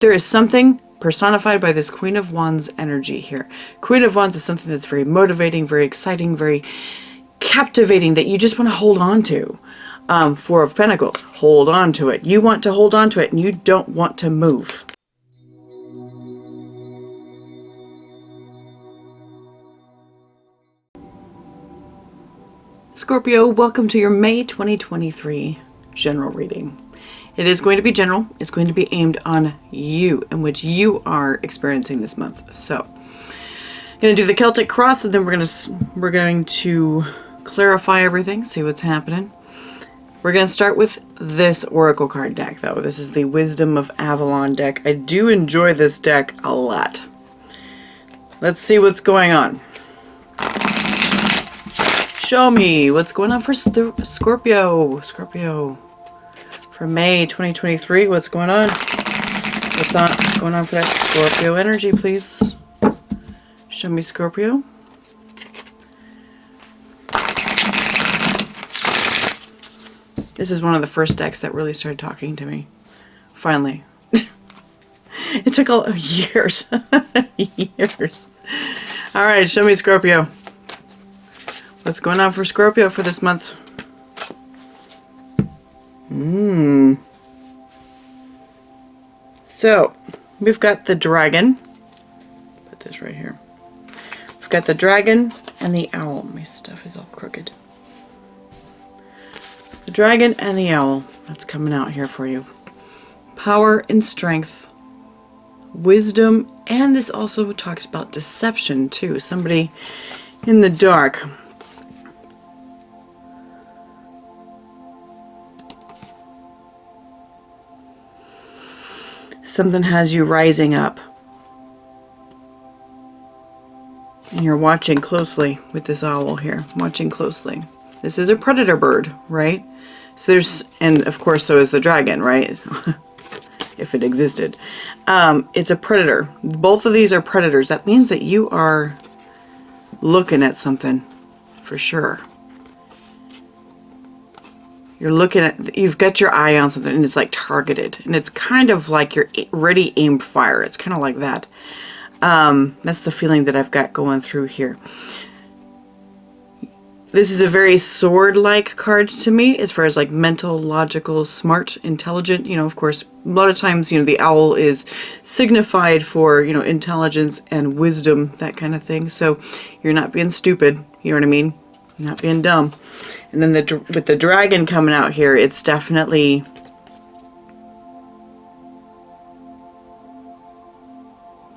There is something personified by this Queen of Wands energy here. Queen of Wands is something that's very motivating, very exciting, very captivating, that you just want to hold on to. Four of Pentacles, hold on to it. You want to hold on to it and you don't want to move. Scorpio, welcome to your May 2023 general reading. It is going to be general. It's going to be aimed on you and what you are experiencing this month. So, I'm going to do the Celtic cross, and then we're going to clarify everything, see what's happening. We're going to start with this oracle card deck, though. This is the Wisdom of Avalon deck. I do enjoy this deck a lot. Let's see what's going on. Show me what's going on for Scorpio. For May 2023, what's going on? What's going on for that Scorpio energy, please? Show me Scorpio. This is one of the first decks that really started talking to me. Finally. It took years. Years. All right, show me Scorpio. What's going on for Scorpio for this month? So, we've got the dragon. Put this right here. We've got the dragon and the owl. My stuff is all crooked. The dragon and the owl. That's coming out here for you. Power and strength. Wisdom. And this also talks about deception, too. Somebody in the dark. Something has you rising up. And you're watching closely with this owl here. Watching closely. This is a predator bird, right? So and of course so is the dragon, right? If it existed. It's a predator. Both of these are predators. That means that you are looking at something for sure. You're looking at, you've got your eye on something and it's like targeted. And it's kind of like you're ready aimed fire. It's kind of like that. That's the feeling that I've got going through here. This is a very sword-like card to me as far as like mental, logical, smart, intelligent. You know, of course, a lot of times, you know, the owl is signified for, you know, intelligence and wisdom, that kind of thing. So you're not being stupid. You know what I mean? Not being dumb. And then with the dragon coming out here, it's definitely...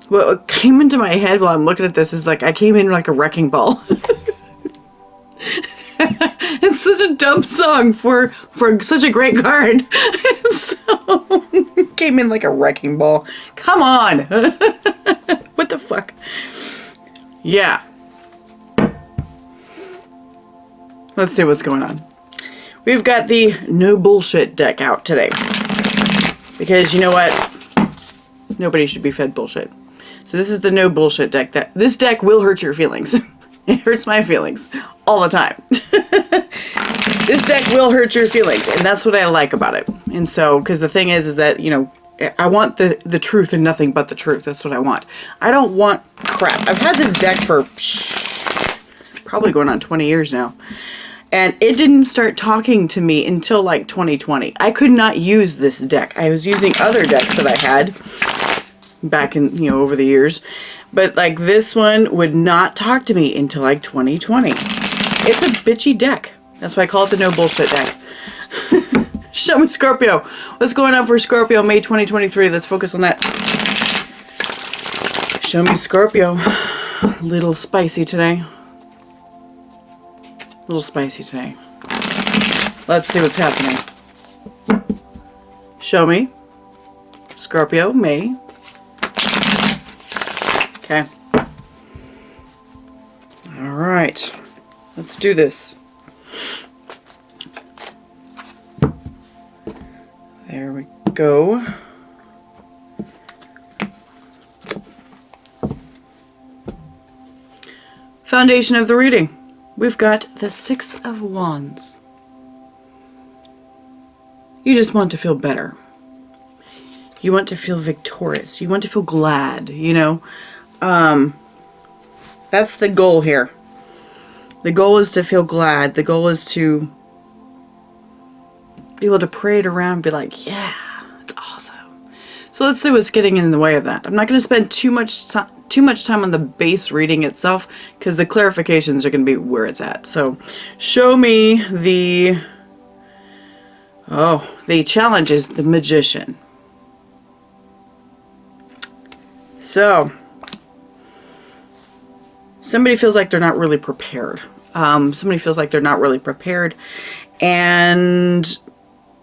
What came into my head while I'm looking at this is like, I came in like a wrecking ball. It's such a dumb song for such a great card. So, came in like a wrecking ball. Come on! What the fuck? Yeah. Let's see what's going on. We've got the no bullshit deck out today. Because you know what? Nobody should be fed bullshit. So this is the no bullshit deck. This deck will hurt your feelings. It hurts my feelings all the time. This deck will hurt your feelings, and that's what I like about it. And so, because the thing is that, you know, I want the truth and nothing but the truth. That's what I want. I don't want crap. I've had this deck for probably going on 20 years now. And it didn't start talking to me until like 2020. I could not use this deck. I was using other decks that I had back in, you know, over the years. But like this one would not talk to me until like 2020. It's a bitchy deck. That's why I call it the no bullshit deck. Show me Scorpio. What's going on for Scorpio May 2023? Let's focus on that. Show me Scorpio. A little spicy today. A little spicy today. Let's see what's happening. Show me Scorpio May. Okay. All right. Let's do this. There we go. Foundation of the reading. We've got the Six of Wands. You just want to feel better. You want to feel victorious. You want to feel glad, you know. That's the goal here. The goal is to feel glad. The goal is to be able to parade around and be like, yeah, it's awesome. So let's see what's getting in the way of that. I'm not going to spend too much time on the base reading itself because the clarifications are going to be where it's at. So show me the challenge is the Magician. So somebody feels like they're not really prepared. Somebody feels like they're not really prepared and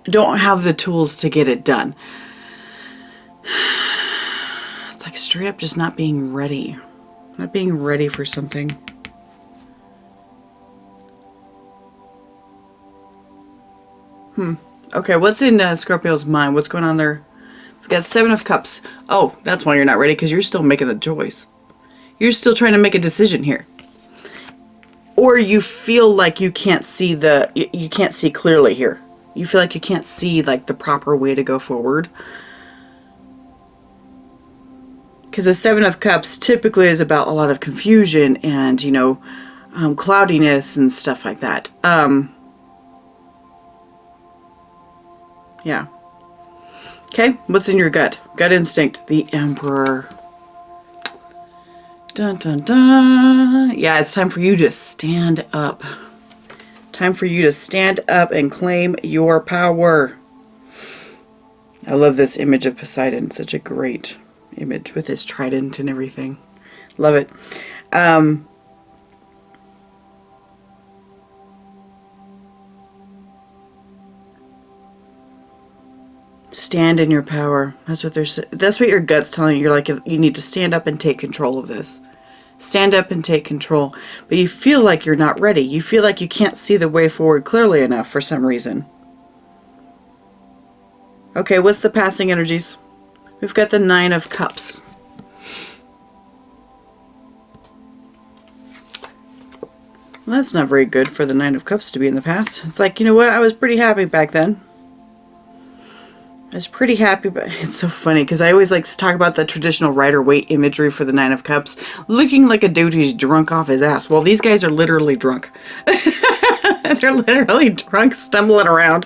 don't have the tools to get it done. It's like straight up just not being ready. Not being ready for something. Okay, what's in Scorpio's mind? What's going on there? We've got 7 of Cups. Oh, that's why you're not ready, because you're still making the choice. You're still trying to make a decision here. Or you feel like you can't see you can't see clearly here. You feel like you can't see like the proper way to go forward. Because the 7 of Cups typically is about a lot of confusion and, you know, cloudiness and stuff like that. Yeah. Okay, what's in your gut? Gut instinct, the Emperor. Dun dun dun. Yeah, it's time for you to stand up. Time for you to stand up and claim your power. I love this image of Poseidon. Such a great image with his trident and everything. Love it. Stand in your power. That's what that's what your gut's telling you. You're like, you need to stand up and take control of this. Stand up and take control. But you feel like you're not ready. You feel like you can't see the way forward clearly enough for some reason. Okay, what's the passing energies? We've got the 9 of Cups. Well, that's not very good for the 9 of Cups to be in the past. It's like, you know what? I was pretty happy back then. I was pretty happy, but it's so funny because I always like to talk about the traditional Rider-Waite imagery for the 9 of Cups, looking like a dude who's drunk off his ass. Well, these guys are literally drunk. They're literally drunk, stumbling around.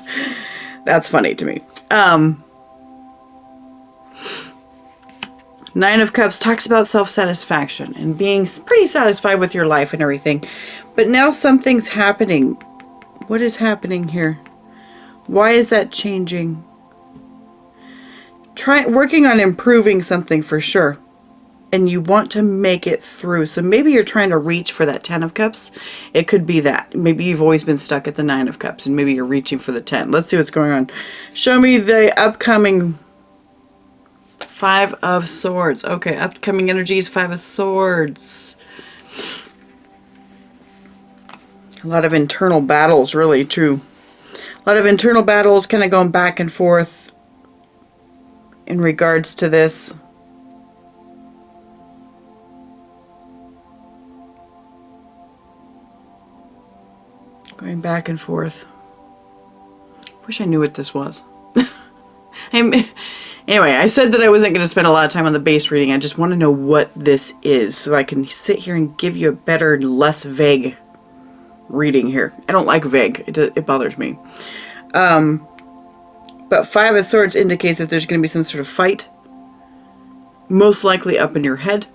That's funny to me. 9 of Cups talks about self-satisfaction and being pretty satisfied with your life and everything. But now something's happening. What is happening here? Why is that changing? Working on improving something for sure. And you want to make it through. So maybe you're trying to reach for that 10 of Cups. It could be that. Maybe you've always been stuck at the 9 of Cups and maybe you're reaching for the 10. Let's see what's going on. Show me the upcoming 5 of Swords. Okay, upcoming energies, 5 of Swords. A lot of internal battles, really, true. A lot of internal battles kind of going back and forth in regards to this. Going back and forth. Wish I knew what this was. Anyway, I said that I wasn't going to spend a lot of time on the base reading. I just want to know what this is so I can sit here and give you a better, less vague reading here. I don't like vague. It bothers me. But 5 of Swords indicates that there's going to be some sort of fight. Most likely up in your head.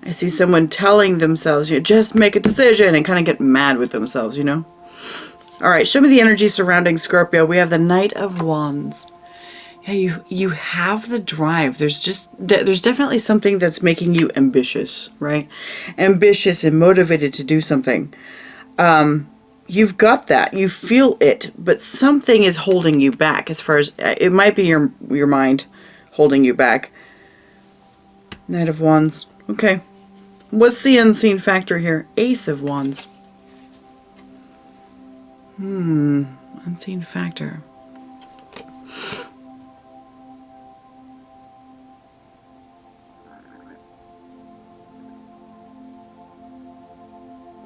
I see someone telling themselves, you know, just make a decision and kind of get mad with themselves, you know. All right, show me the energy surrounding Scorpio. We have the Knight of Wands. Yeah, you have the drive. There's definitely something that's making you ambitious, right? Ambitious and motivated to do something. You've got that. You feel it, but something is holding you back. As far as it might be your mind holding you back. Knight of Wands. Okay. What's the unseen factor here? Ace of Wands. Unseen factor.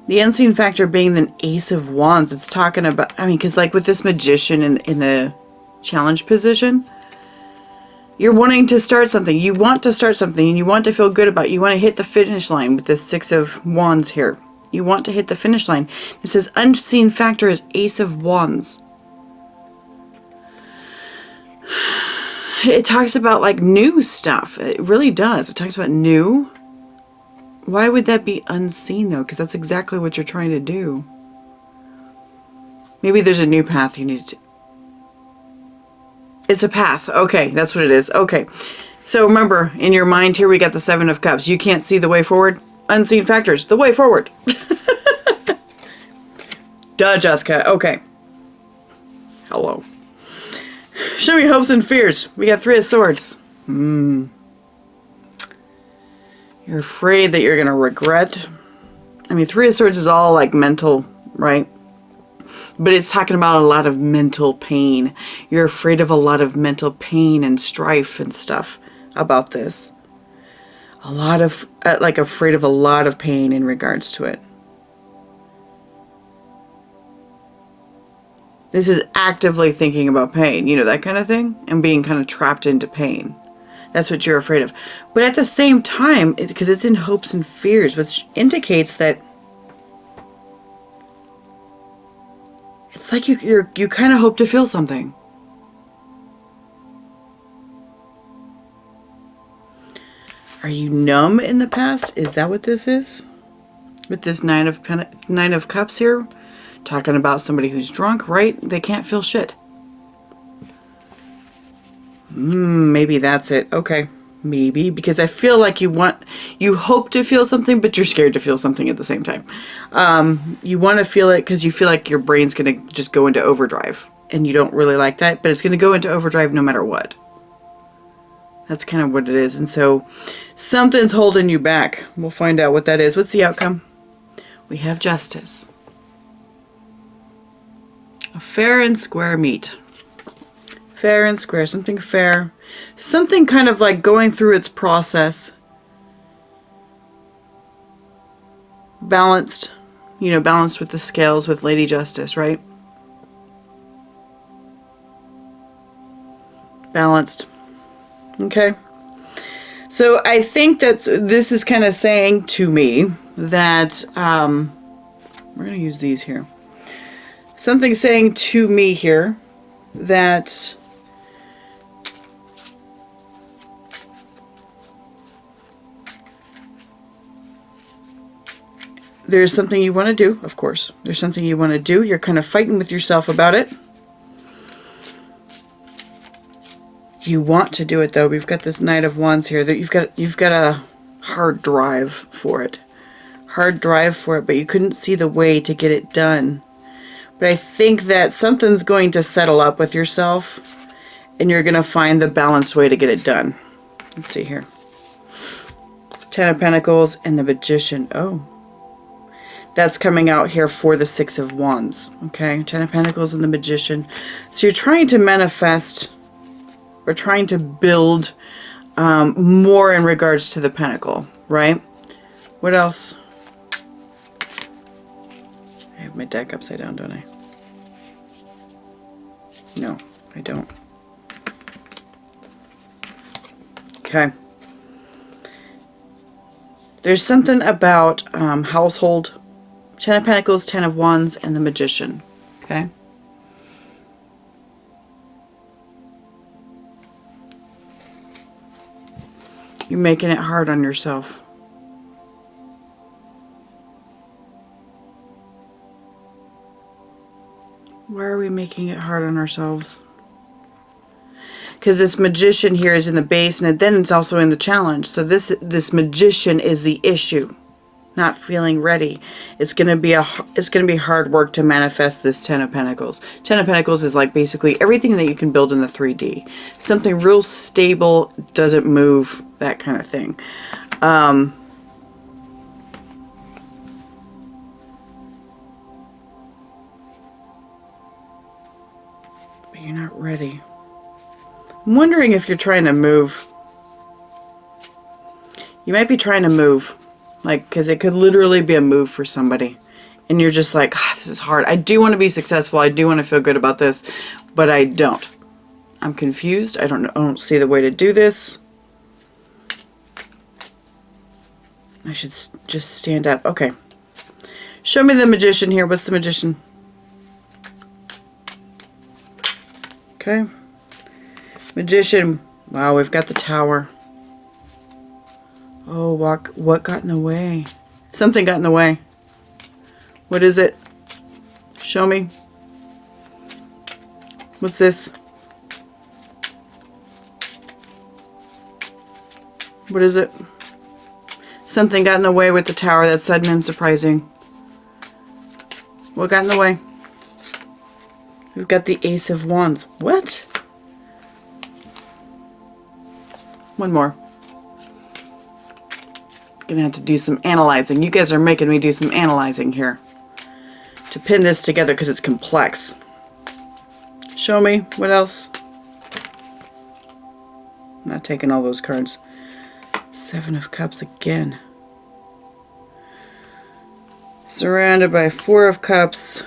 The unseen factor being the Ace of Wands. It's talking about, I mean, because like with this Magician in the challenge position, you're wanting to start something. You want to start something and you want to feel good about it. You want to hit the finish line with this Six of Wands here. You want to hit the finish line. It says unseen factor is Ace of Wands. It talks about like new stuff. It really does. It talks about new. Why would that be unseen though? Because that's exactly what you're trying to do. Maybe there's a new path you need to... It's a path. Okay, that's what it is. Okay. So remember, in your mind here, we got the Seven of Cups. You can't see the way forward. Unseen factors. The way forward. Duh, Jessica. Okay. Hello. Show me hopes and fears. We got Three of Swords. You're afraid that you're going to regret. I mean, Three of Swords is all like mental, right? But it's talking about a lot of mental pain. You're afraid of a lot of mental pain and strife and stuff about this. A lot of, like, afraid of a lot of pain in regards to it. This is actively thinking about pain, you know, that kind of thing, and being kind of trapped into pain. That's what you're afraid of. But at the same time, because it's in hopes and fears, which indicates that it's like you kind of hope to feel something. Are you numb in the past? Is that what this is? With this Nine of Cups here? Talking about somebody who's drunk, right? They can't feel shit. Maybe that's it. Okay. Maybe. Because I feel like you hope to feel something, but you're scared to feel something at the same time. You want to feel it because you feel like your brain's going to just go into overdrive. And you don't really like that, but it's going to go into overdrive no matter what. That's kind of what it is. And so something's holding you back. We'll find out what that is. What's the outcome? We have Justice. A fair and square meet. Fair and square. Something fair. Something kind of like going through its process. Balanced. You know, balanced with the scales with Lady Justice, right? Balanced. Okay. So I think that this is kind of saying to me that, we're going to use these here. Something saying to me here that there's something you want to do, of course. There's something you want to do. You're kind of fighting with yourself about it. You want to do it though. We've got this Knight of Wands here that you've got a hard drive for it. Hard drive for it, but you couldn't see the way to get it done. But I think that something's going to settle up with yourself and you're going to find the balanced way to get it done. Let's see here. Ten of Pentacles and the Magician. Oh. That's coming out here for the Six of Wands. Okay. Ten of Pentacles and the Magician. So you're trying to manifest or trying to build more in regards to the Pentacle, right? What else? I have my deck upside down, don't I? No, I don't. Okay. There's something about household. Ten of Pentacles, Ten of Wands, and the Magician. Okay. You're making it hard on yourself. Why are we making it hard on ourselves? Because this Magician here is in the base, and then it's also in the challenge. So this Magician is the issue. Not feeling ready. It's gonna be hard work to manifest this Ten of Pentacles. Ten of Pentacles is like basically everything that you can build in the 3D. Something real stable, doesn't move, that kind of thing. But you're not ready. I'm wondering if you're trying to move. You might be trying to move. Like, because it could literally be a move for somebody. And you're just like, this is hard. I do want to be successful. I do want to feel good about this, but I don't. I'm confused. I don't see the way to do this. I should just stand up. Okay. Show me the Magician here. What's the Magician? Okay. Magician. Wow, we've got the Tower. Oh, what got in the way? Something got in the way. What is it? Show me. What's this? What is it? Something got in the way with the Tower. That's sudden and surprising. What got in the way? We've got the Ace of Wands. What? One more. Gonna have to do some analyzing. You guys are making me do some analyzing here to pin this together because it's complex. Show me. What else? I'm not taking all those cards. Seven of Cups again. Surrounded by Four of Cups,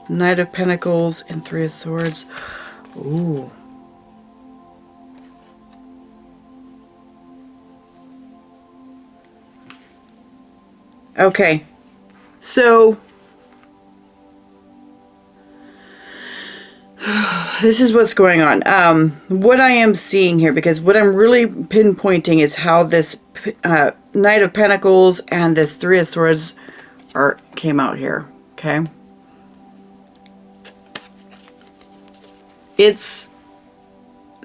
Knight of Pentacles, and Three of Swords. Ooh. Okay. So this is what's going on. What I am seeing here, because what I'm really pinpointing is how this Knight of Pentacles and this Three of Swords came out here. Okay. It's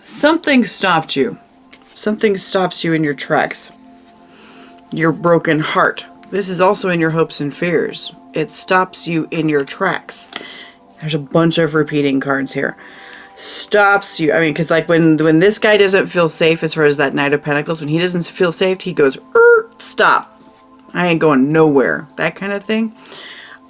something stopped you. Something stops you in your tracks. Your broken heart. This is also in your hopes and fears. It stops you in your tracks. There's a bunch of repeating cards here. Stops you. I mean, because like when this guy doesn't feel safe as far as that Knight of Pentacles, when he doesn't feel safe, he goes, stop. I ain't going nowhere. That kind of thing.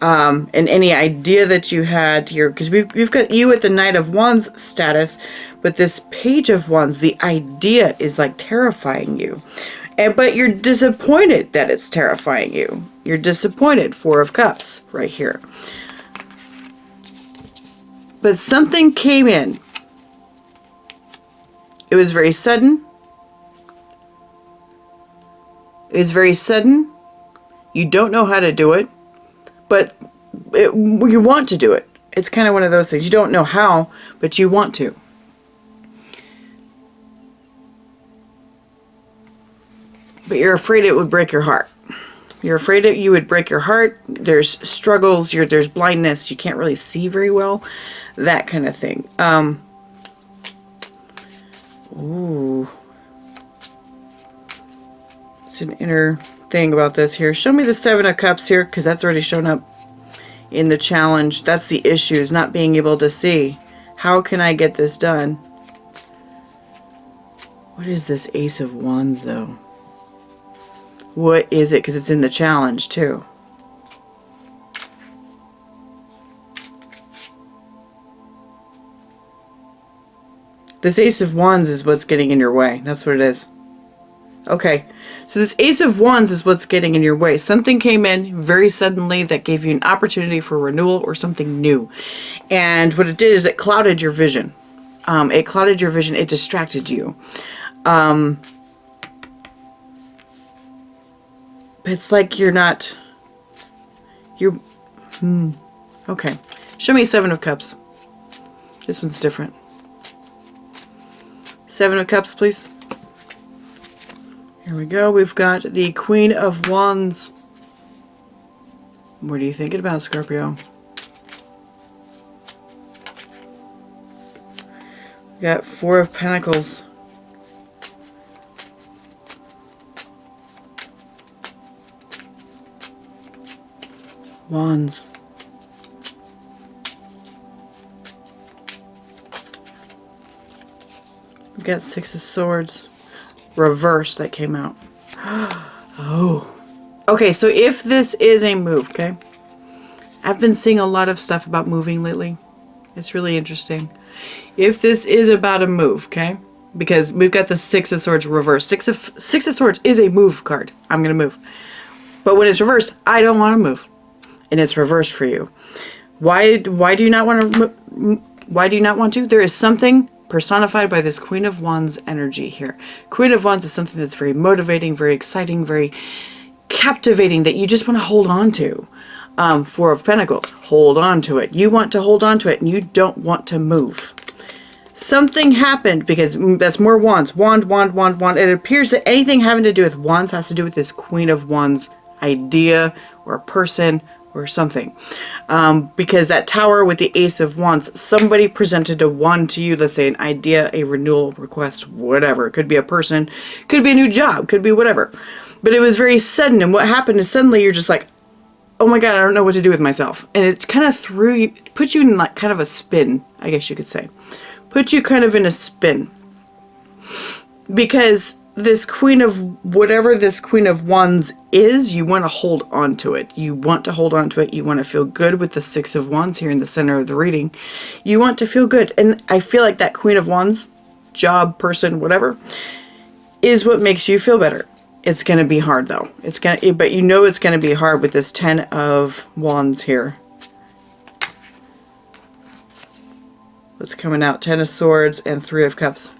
And any idea that you had here, because we've got you at the Knight of Wands status, but this Page of Wands, the idea is like terrifying you. But you're disappointed that it's terrifying you. You're disappointed. Four of Cups right here. But something came in. It was very sudden. It was very sudden. You don't know how to do it, but you want to do it. It's kind of one of those things. You don't know how, but you want to. But you're afraid it would break your heart. You're afraid that you would break your heart. There's struggles. There's blindness. You can't really see very well. That kind of thing. Ooh. It's an inner thing about this here. Show me the Seven of Cups here, because that's already shown up in the challenge. That's the issue, is not being able to see. How can I get this done? What is this Ace of Wands, though? What is it? Because it's in the challenge, too. This Ace of Wands is what's getting in your way. That's what it is. Okay. So this Ace of Wands is what's getting in your way. Something came in very suddenly that gave you an opportunity for renewal or something new. And what it did is it clouded your vision. It clouded your vision. It distracted you. It's like you're not... Okay. Show me Seven of Cups. This one's different. Seven of Cups, please. Here we go. We've got the Queen of Wands. What are you thinking about, Scorpio? We got Four of Pentacles. Wands. We got Six of Swords. Reverse that came out. Oh. Okay, so if this is a move, okay? I've been seeing a lot of stuff about moving lately. It's really interesting. If this is about a move, okay? Because we've got the Six of Swords reversed. Six of Swords is a move card. I'm going to move. But when it's reversed, I don't want to move. and it's reversed for you. Why do you not want to? Why do you not want to? There is something personified by this Queen of Wands energy here. Queen of Wands is something that's very motivating, very exciting, very captivating, that you just want to hold on to. Four of Pentacles, hold on to it. You want to hold on to it, and you don't want to move. Something happened, because that's more wands. Wand, wand, wand, wand. It appears that anything having to do with wands has to do with this Queen of Wands idea, or a person, or something. Because that Tower with the Ace of Wands, somebody presented a wand to you, let's say an idea, a renewal request, whatever. It could be a person, could be a new job, could be whatever. But it was very sudden, and what happened is suddenly you're just like, oh my God, I don't know what to do with myself. And it's kind of puts you in like kind of a spin, I guess you could say. Put you kind of in a spin. Because this Queen of, whatever this Queen of Wands is, you want to hold on to it. You want to hold on to it. You want to feel good with the Six of Wands here in the center of the reading. You want to feel good. And I feel like that Queen of Wands, job, person, whatever, is what makes you feel better. It's going to be hard though. But you know it's going to be hard with this Ten of Wands here. What's coming out? Ten of Swords and Three of Cups.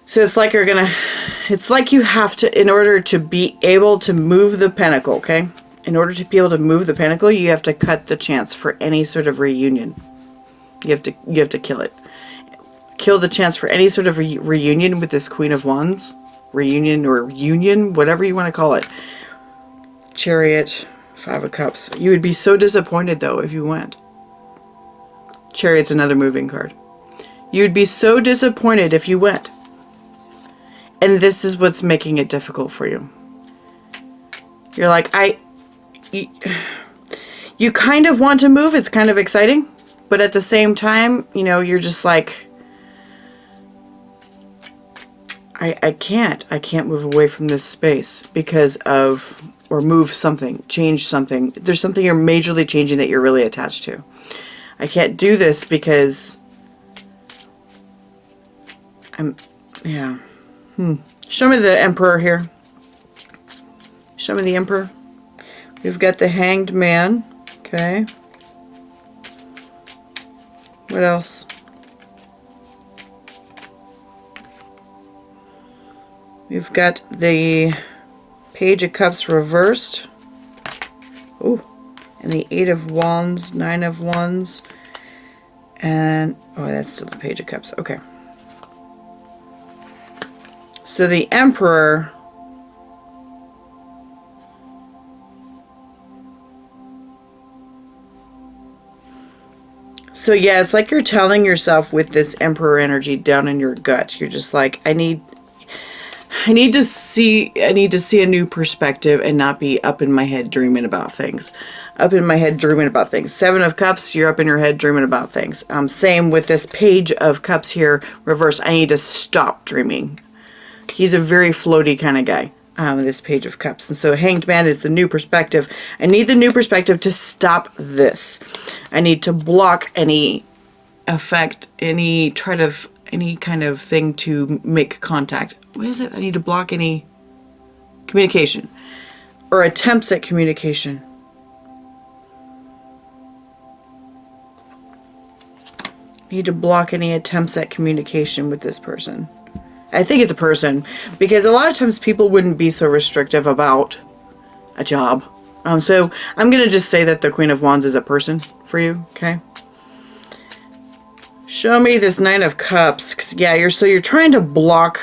So it's like it's like you have to, in order to be able to move the pentacle, okay? In order to be able to move the pentacle, you have to cut the chance for any sort of reunion. You have to kill it. Kill the chance for any sort of reunion with this Queen of Wands. Reunion or union, whatever you want to call it. Chariot, Five of Cups. You would be so disappointed though if you went. Chariot's another moving card. You'd be so disappointed if you went. And this is what's making it difficult for you. You're like, you kind of want to move. It's kind of exciting. But at the same time, you know, you're just like, I can't move away from this space because of, or move something, change something. There's something you're majorly changing that you're really attached to. I can't do this because yeah. Show me the Emperor here. Show me the Emperor. We've got the Hanged Man. Okay. What else? We've got the Page of Cups reversed. Oh, and the Eight of Wands, Nine of Wands, and oh, that's still the Page of Cups. Okay. So the Emperor, so yeah, it's like you're telling yourself with this Emperor energy down in your gut. You're just like, I need to see a new perspective and not be up in my head dreaming about things. Up in my head dreaming about things. Seven of Cups, you're up in your head dreaming about things. Same with this Page of Cups here, reverse. I need to stop dreaming. He's a very floaty kind of guy, this Page of Cups. And so Hanged Man is the new perspective. I need the new perspective to stop this. I need to block any effect, any kind of thing to make contact. What is it? I need to block any communication or attempts at communication. I need to block any attempts at communication with this person. I think it's a person, because a lot of times people wouldn't be so restrictive about a job. So I'm going to just say that the Queen of Wands is a person for you, okay? Show me this Nine of Cups. Yeah, you're trying to block,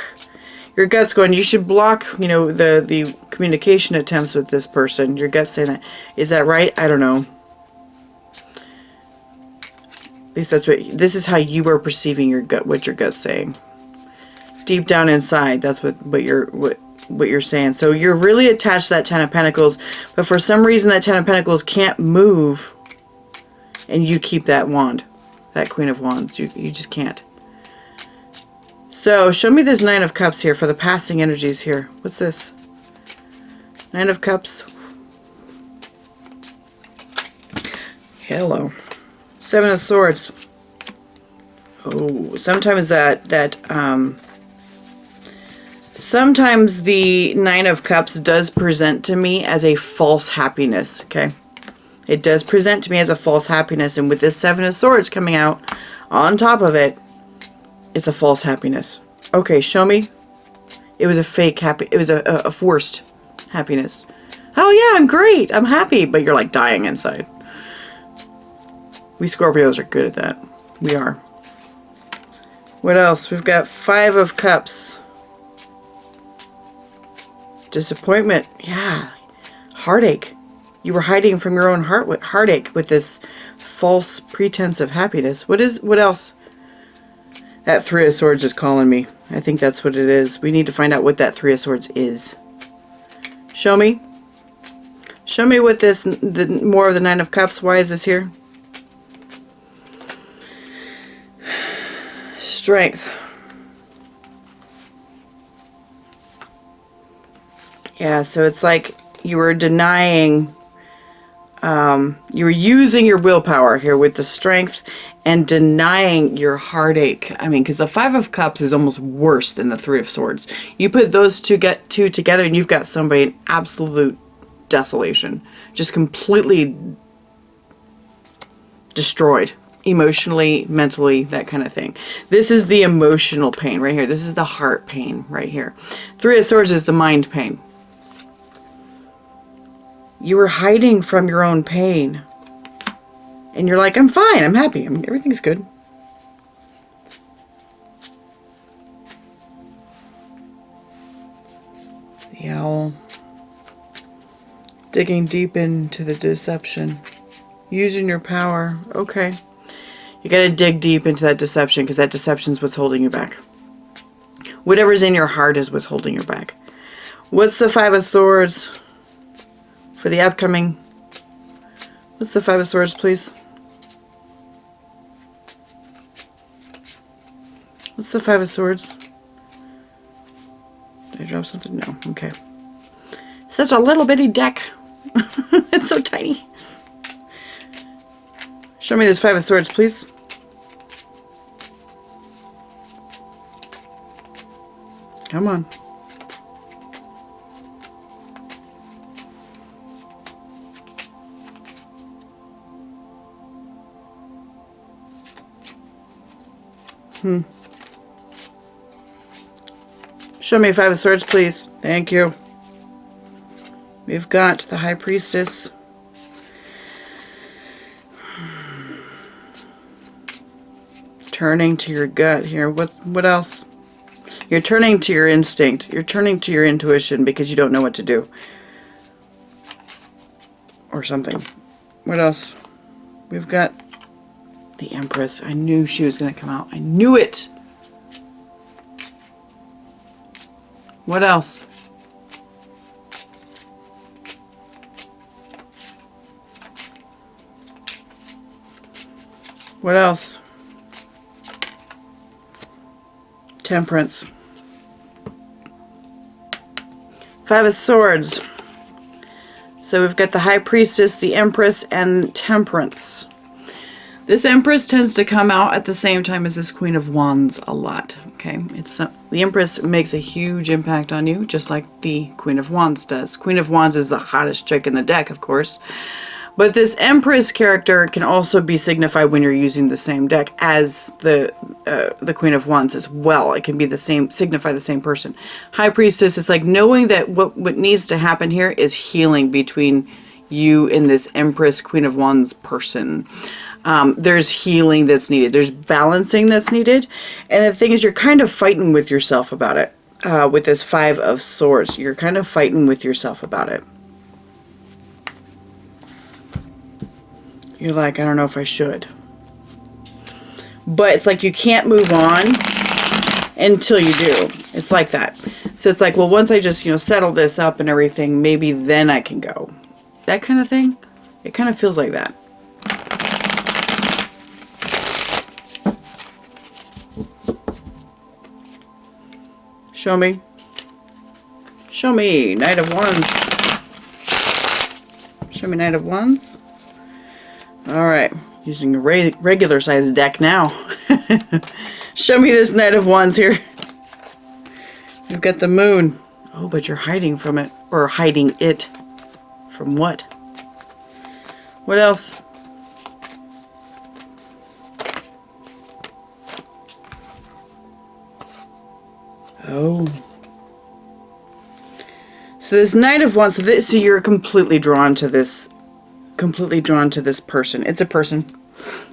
your gut's going, you should block, you know, the communication attempts with this person. Your gut's saying that. Is that right? I don't know. At least this is how you are perceiving your gut, what your gut's saying. Deep down inside, that's what you're saying. So you're really attached to that Ten of Pentacles, but for some reason that Ten of Pentacles can't move, and you keep that wand, that Queen of Wands. You just can't. So show me this Nine of Cups here for the passing energies here. What's this? Nine of Cups. Hello. Seven of Swords. Oh, sometimes that Sometimes the Nine of Cups does present to me as a false happiness, okay? It does present to me as a false happiness, and with this Seven of Swords coming out on top of it, it's a false happiness. Okay, show me. It was a fake happy. It was a forced happiness. Oh yeah, I'm great. I'm happy, but you're like dying inside. We Scorpios are good at that. We are. What else? We've got Five of Cups. Disappointment. Yeah. Heartache. You were hiding from your own heartache with this false pretense of happiness. What else? That Three of Swords is calling me. I think that's what it is. We need to find out what that Three of Swords is. Show me. Show me what this, more of the Nine of Cups. Why is this here? Strength. Yeah, so it's like you were denying, you were using your willpower here with the strength and denying your heartache. I mean, because the Five of Cups is almost worse than the Three of Swords. You put those two together and you've got somebody in absolute desolation. Just completely destroyed. Emotionally, mentally, that kind of thing. This is the emotional pain right here. This is the heart pain right here. Three of Swords is the mind pain. You were hiding from your own pain. And you're like, I'm fine, I'm happy, everything's good. The owl. Digging deep into the deception. Using your power. Okay. You gotta dig deep into that deception, because that deception's what's holding you back. Whatever's in your heart is what's holding you back. What's the Five of Swords for the upcoming? What's the Five of Swords, please? What's the Five of Swords? Did I drop something? No. Okay. Such a little bitty deck. It's so tiny. Show me this Five of Swords, please. Come on. Show me Five of Swords, please. Thank you. We've got the High Priestess. Turning to your gut here. What else? You're turning to your instinct. You're turning to your intuition because you don't know what to do. Or something. What else? We've got the Empress. I knew she was going to come out. I knew it! What else? What else? Temperance. Five of Swords. So we've got the High Priestess, the Empress, and Temperance. This Empress tends to come out at the same time as this Queen of Wands a lot. Okay, the Empress makes a huge impact on you, just like the Queen of Wands does. Queen of Wands is the hottest chick in the deck, of course. But this Empress character can also be signified when you're using the same deck as the Queen of Wands as well. It can be the same, signify the same person. High Priestess, it's like knowing that what needs to happen here is healing between you and this Empress, Queen of Wands person. There's healing that's needed. There's balancing that's needed. And the thing is, you're kind of fighting with yourself about it. With this Five of Swords, you're kind of fighting with yourself about it. You're like, I don't know if I should. But it's like you can't move on until you do. It's like that. So it's like, well, once I just, settle this up and everything, maybe then I can go. That kind of thing. It kind of feels like that. Show me. Show me Knight of Wands. Show me Knight of Wands. Alright, using a regular size deck now. Show me this Knight of Wands here. We've got the moon. Oh, but you're hiding from it. Or hiding it. From what? What else? Oh. So this Knight of Wands, so you're completely drawn to this person. It's a person.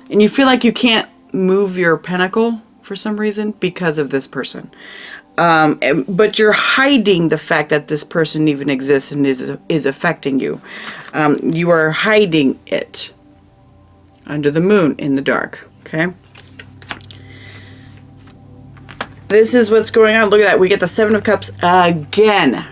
And you feel like you can't move your pentacle for some reason because of this person. But you're hiding the fact that this person even exists and is affecting you. You are hiding it under the moon in the dark. Okay. This is what's going on. Look at that. We get the Seven of Cups again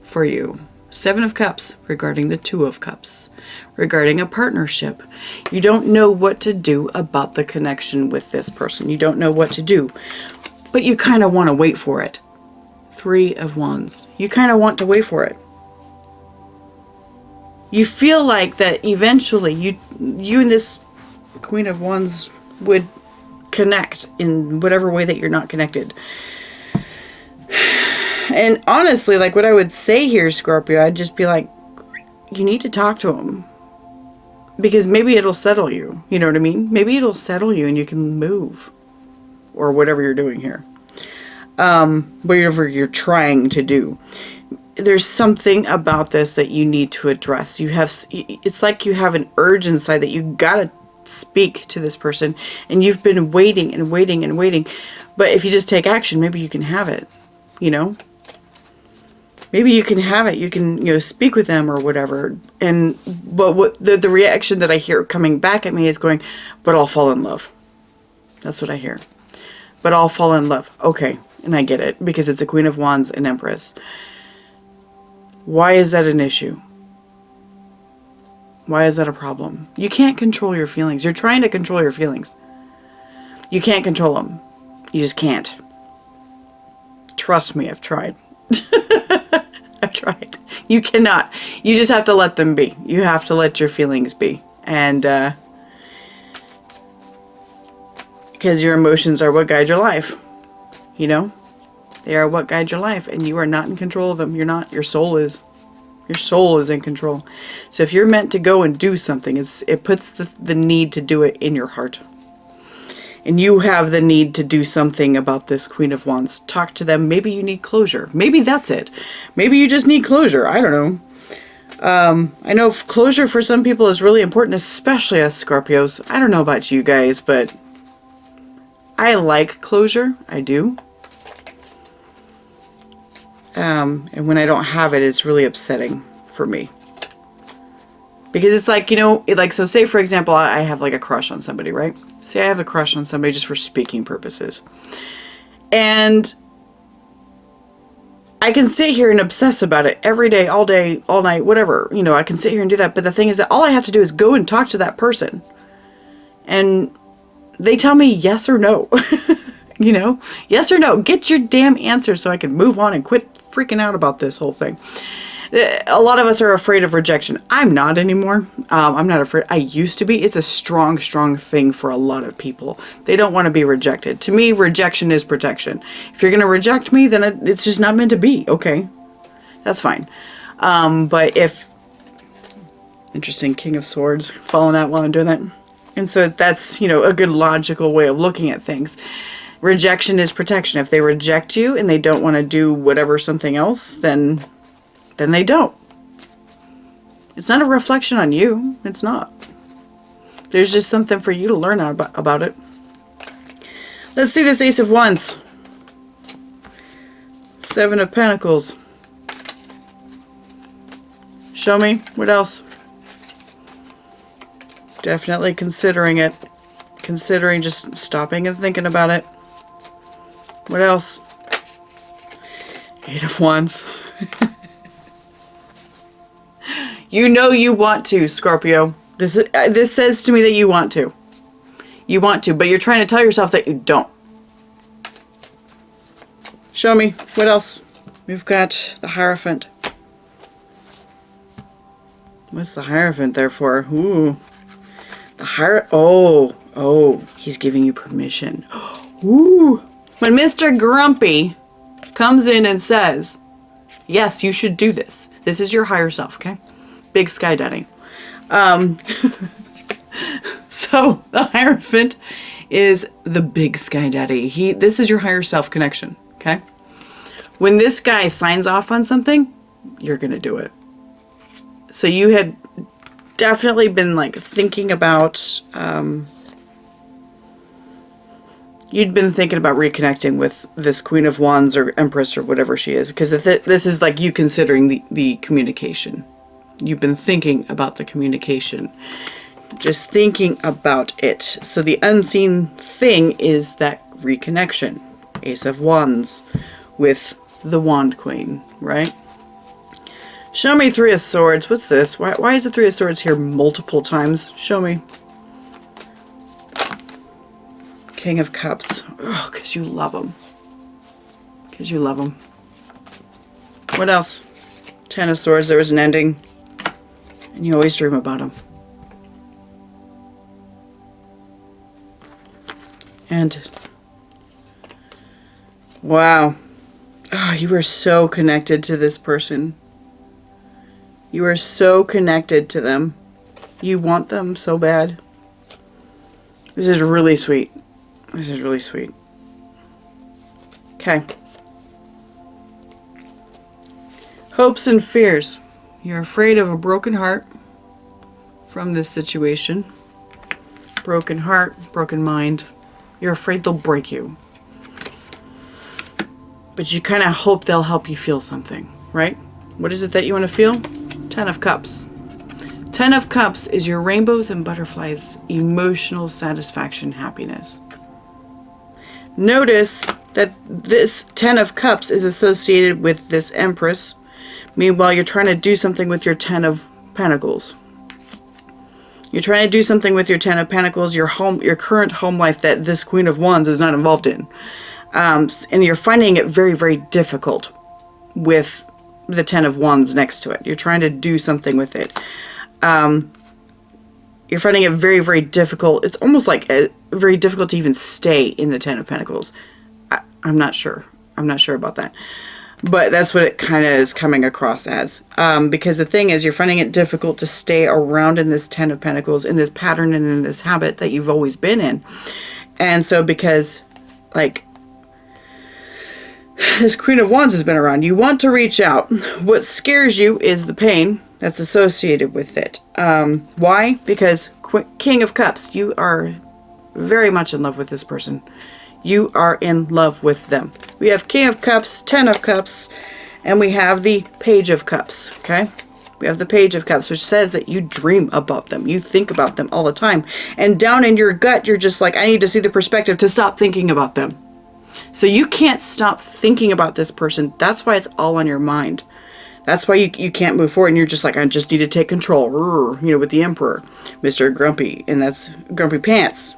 for you. Seven of Cups regarding the Two of Cups, regarding a partnership. You don't know what to do about the connection with this person. You don't know what to do, but you kind of want to wait for it. Three of Wands. You kind of want to wait for it. You feel like that eventually you and this Queen of Wands would connect in whatever way that you're not connected. And honestly, like what I would say here, Scorpio, I'd just be like, you need to talk to him. Because maybe it'll settle you. You know what I mean? Maybe it'll settle you and you can move. Or whatever you're doing here. Whatever you're trying to do. There's something about this that you need to address. It's like you have an urge inside that you gotta speak to this person. And you've been waiting and waiting and waiting. But if you just take action, maybe you can have it. You know? Maybe you can have it. You can, speak with them or whatever. But what the reaction that I hear coming back at me is going, but I'll fall in love. That's what I hear. But I'll fall in love. Okay. And I get it. Because it's a Queen of Wands and Empress. Why is that an issue? Why is that a problem? You can't control your feelings. You're trying to control your feelings. You can't control them. You just can't. Trust me, I've tried. I've tried. You cannot. You just have to let them be. You have to let your feelings be. And, because your emotions are what guide your life. You know? They are what guide your life. And you are not in control of them. You're not. Your soul is. Your soul is in control. So if you're meant to go and do something, it puts the need to do it in your heart. And you have the need to do something about this Queen of Wands. Talk to them. Maybe you need closure. Maybe that's it. Maybe you just need closure. I don't know. I know closure for some people is really important, especially as Scorpios. I don't know about you guys, but I like closure. I do. And when I don't have it, it's really upsetting for me. Because it's like, so say for example, I have like a crush on somebody, right? Say I have a crush on somebody just for speaking purposes. And I can sit here and obsess about it every day, all night, whatever. I can sit here and do that. But the thing is that all I have to do is go and talk to that person. And they tell me yes or no. Yes or no. Get your damn answer so I can move on and quit freaking out about this whole thing. A lot of us are afraid of rejection. I'm not anymore. I'm not afraid. I used to be. It's a strong, strong thing for a lot of people. They don't want to be rejected. To me, rejection is protection. If you're going to reject me, then it's just not meant to be. Okay. That's fine. But if... Interesting. King of Swords. Falling out while I'm doing that. And so that's, a good logical way of looking at things. Rejection is protection. If they reject you and they don't want to do whatever something else, then they don't. It's not a reflection on you. It's not. There's just something for you to learn about it. Let's see this Ace of Wands. Seven of Pentacles. Show me. What else? Definitely considering it. Considering just stopping and thinking about it. What else? Eight of Wands. You want to, Scorpio. This says to me that you want to. You want to, but you're trying to tell yourself that you don't. Show me. What else? We've got the Hierophant. What's the Hierophant there for? Ooh. The Oh, he's giving you permission. Ooh. When Mr. Grumpy comes in and says, yes, you should do this. This is your higher self, okay? Big sky daddy. So the Hierophant is the big sky daddy. This is your higher self connection, okay? When this guy signs off on something, you're going to do it. So you had definitely been like thinking about, you'd been thinking about reconnecting with this Queen of Wands or Empress or whatever she is, because this is like you considering the communication. You've been thinking about the communication, just thinking about it. So the unseen thing is that reconnection. Ace of Wands with the Wand Queen, right? Show me Three of Swords. What's this? Why is the Three of Swords here multiple times? Show me. King of Cups. Oh, because you love them. Because you love them. What else? Ten of Swords. There was an ending. And you always dream about them. And wow. Oh, you are so connected to this person. You are so connected to them. You want them so bad. This is really sweet. This is really sweet. Okay. Hopes and fears. You're afraid of a broken heart from this situation. Broken heart, broken mind. You're afraid they'll break you. But you kind of hope they'll help you feel something, right? What is it that you want to feel? Ten of Cups. Ten of Cups is your rainbows and butterflies, emotional satisfaction, happiness. Notice that this Ten of Cups is associated with this Empress. Meanwhile, you're trying to do something with your Ten of Pentacles. You're trying to do something with your Ten of Pentacles, your current home life that this Queen of Wands is not involved in. And you're finding it very, very difficult with the Ten of Wands next to it. You're trying to do something with it. You're finding it very, very difficult. It's almost like very difficult to even stay in the Ten of Pentacles. I'm not sure. I'm not sure about that. But that's what it kind of is coming across as. Because the thing is, you're finding it difficult to stay around in this Ten of Pentacles, in this pattern and in this habit that you've always been in. And so because, like, this Queen of Wands has been around, you want to reach out. What scares you is the pain that's associated with it. Why? Because King of Cups, you are very much in love with this person. You are in love with them. We have King of Cups, Ten of Cups, and we have the Page of Cups, okay? We have the Page of Cups, which says that you dream about them. You think about them all the time. And down in your gut, you're just like, I need to see the perspective to stop thinking about them. So you can't stop thinking about this person. That's why it's all on your mind. That's why you can't move forward. And you're just like, I just need to take control. You know, with the Emperor, Mr. Grumpy. And that's Grumpy Pants.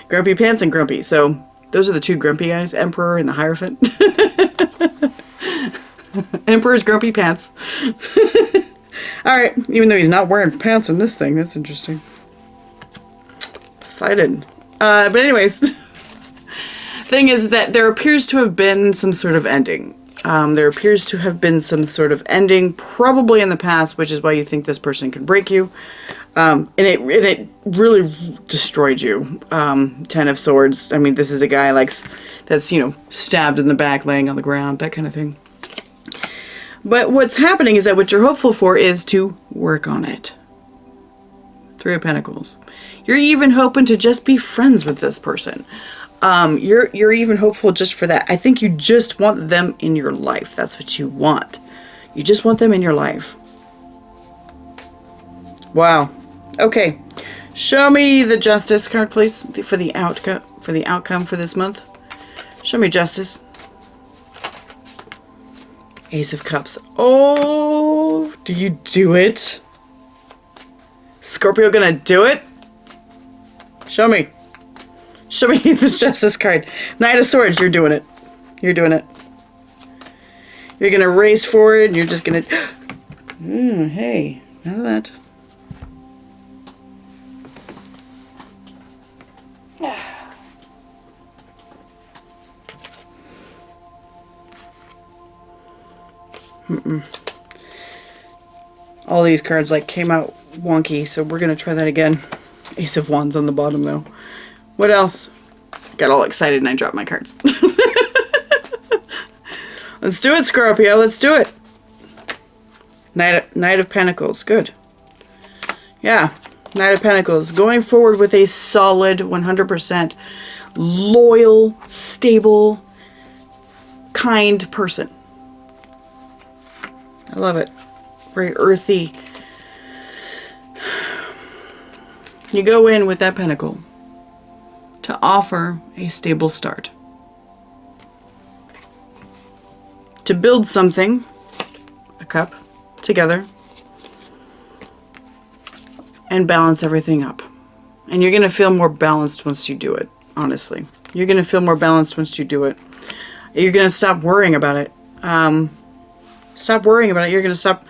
Grumpy Pants and Grumpy. So those are the two grumpy guys, Emperor and the Hierophant. Emperor's Grumpy Pants. Alright, even though he's not wearing pants in this thing. That's interesting. Poseidon. But anyways, thing is that there appears to have been some sort of ending. There appears to have been some sort of ending, probably in the past, which is why you think this person can break you. And it really destroyed you. Ten of Swords. I mean, this is a guy like that's, you know, stabbed in the back, laying on the ground, that kind of thing. But what's happening is that what you're hopeful for is to work on it. Three of Pentacles. You're even hoping to just be friends with this person. You're even hopeful just for that. I think you just want them in your life. That's what you want. You just want them in your life. Wow. Okay. Show me the Justice card, please, for the outcome for this month. Show me Justice. Ace of Cups. Oh, do you do it? Scorpio gonna do it? Show me. Show me this Justice card. Knight of Swords, you're doing it. You're doing it. You're gonna race forward and you're just gonna... hey, none of that. All these cards like came out wonky, so we're going to try that again. Ace of Wands on the bottom though. What else? Got all excited and I dropped my cards. Let's do it, Scorpio. Let's do it. Knight of Pentacles. Good. Yeah. Knight of Pentacles. Going forward with a solid 100% loyal, stable, kind person. I love it. Very earthy. You go in with that pentacle to offer a stable start. To build something, a cup, together, and balance everything up. And you're going to feel more balanced once you do it, honestly. You're going to feel more balanced once you do it. You're going to stop worrying about it. Stop worrying about it. You're going to stop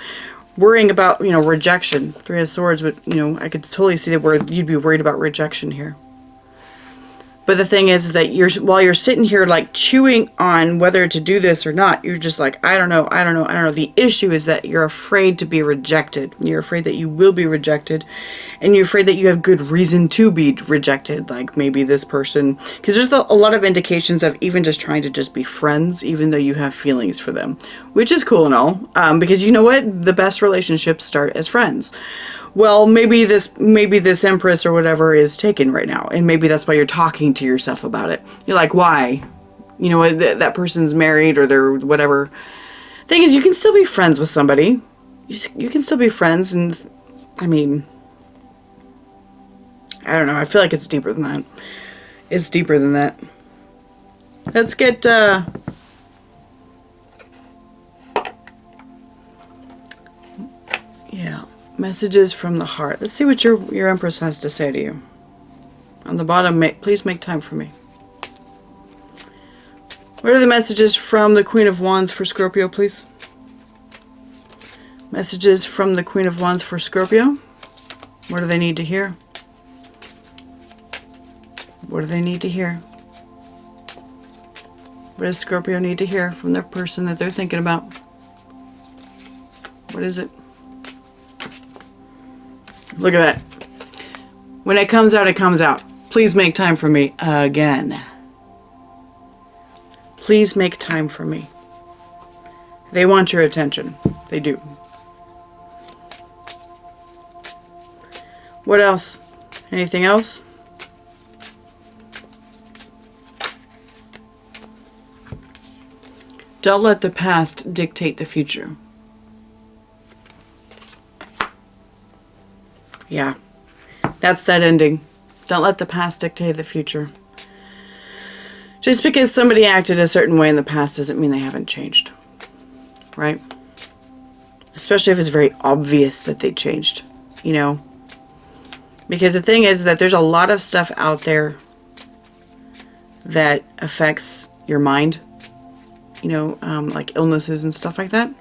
worrying about, you know, rejection. Three of Swords, but, you know, I could totally see that where you'd be worried about rejection here. But the thing is that while you're sitting here like chewing on whether to do this or not, you're just like, I don't know. The issue is that you're afraid to be rejected. You're afraid that you will be rejected, and you're afraid that you have good reason to be rejected. Like maybe this person, because there's a lot of indications of even just trying to just be friends, even though you have feelings for them, which is cool and all. Because you know what? The best relationships start as friends. Well, maybe this Empress or whatever is taken right now, and maybe that's why you're talking to yourself about it. You're like, why? You know, that person's married or they're whatever. Thing is, you can still be friends with somebody. You can still be friends, and I mean, I don't know. I feel like it's deeper than that. It's deeper than that. Let's get yeah. Messages from the heart. Let's see what your Empress has to say to you. On the bottom, please make time for me. What are the messages from the Queen of Wands for Scorpio, please? Messages from the Queen of Wands for Scorpio. What do they need to hear? What do they need to hear? What does Scorpio need to hear from their person that they're thinking about? What is it? Look at that. When it comes out, it comes out. Please make time for me again. Please make time for me. They want your attention. They do. What else? Anything else? Don't let the past dictate the future. Yeah, that's that ending. Don't let the past dictate the future. Just because somebody acted a certain way in the past doesn't mean they haven't changed, right? Especially if it's very obvious that they changed, you know? Because the thing is that there's a lot of stuff out there that affects your mind, you know, like illnesses and stuff like that.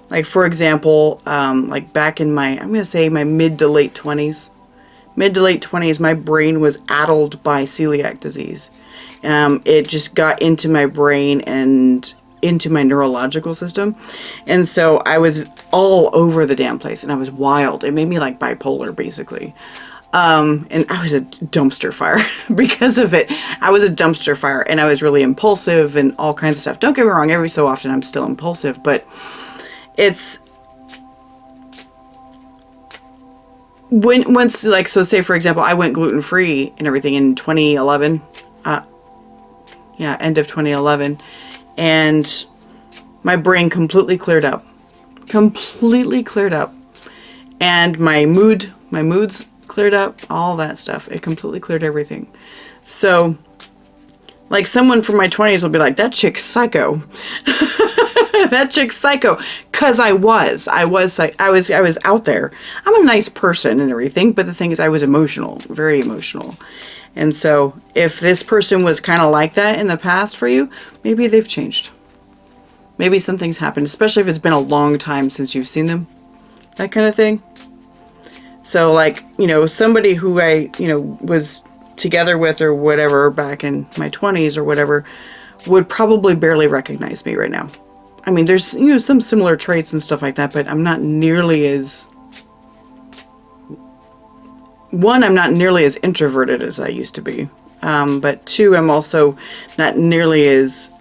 Like, for example, like back in my, I'm going to say my mid to late 20s, my brain was addled by celiac disease. It just got into my brain and into my neurological system. And so I was all over the damn place and I was wild. It made me like bipolar, basically. And I was a dumpster fire because of it. I was a dumpster fire and I was really impulsive and all kinds of stuff. Don't get me wrong, every so often I'm still impulsive, but it's once, like, so say for example, I went gluten-free and everything in 2011, end of 2011, and my brain completely cleared up, and my moods cleared up, all that stuff. It completely cleared everything. So, like, someone from my 20s will be like, that chick's psycho. That chick's psycho. Cause I was out there. I'm a nice person and everything, but the thing is I was emotional, very emotional. And so if this person was kind of like that in the past for you, maybe they've changed. Maybe something's happened, especially if it's been a long time since you've seen them. That kind of thing. So like, you know, somebody who I, you know, was together with or whatever back in my 20s or whatever would probably barely recognize me right now. I mean, there's, you know, some similar traits and stuff like that, but I'm not nearly as... One, I'm not nearly as introverted as I used to be. But two, I'm also not nearly as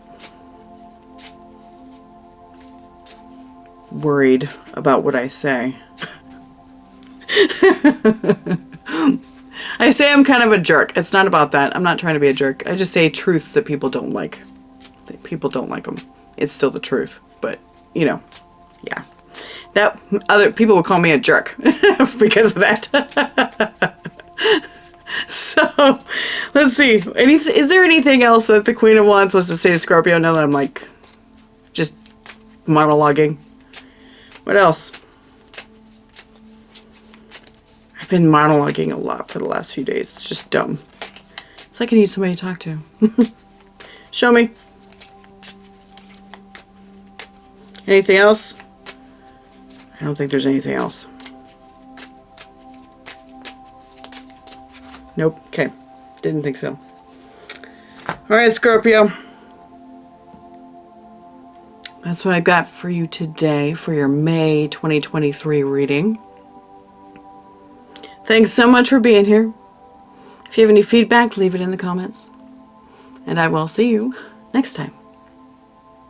worried about what I say. I say I'm kind of a jerk. It's not about that. I'm not trying to be a jerk. I just say truths that people don't like. That people don't like them. It's still the truth. But, you know, yeah. That other people will call me a jerk because of that. So, let's see. Is there anything else that the Queen of Wands wants to say to Scorpio now that I'm like just monologuing? What else? I've been monologuing a lot for the last few days. It's just dumb. It's like I need somebody to talk to. Show me. Anything else? I don't think there's anything else. Nope. Okay. Didn't think so. Alright, Scorpio. That's what I got for you today for your May 2023 reading. Thanks so much for being here. If you have any feedback, leave it in the comments. And I will see you next time.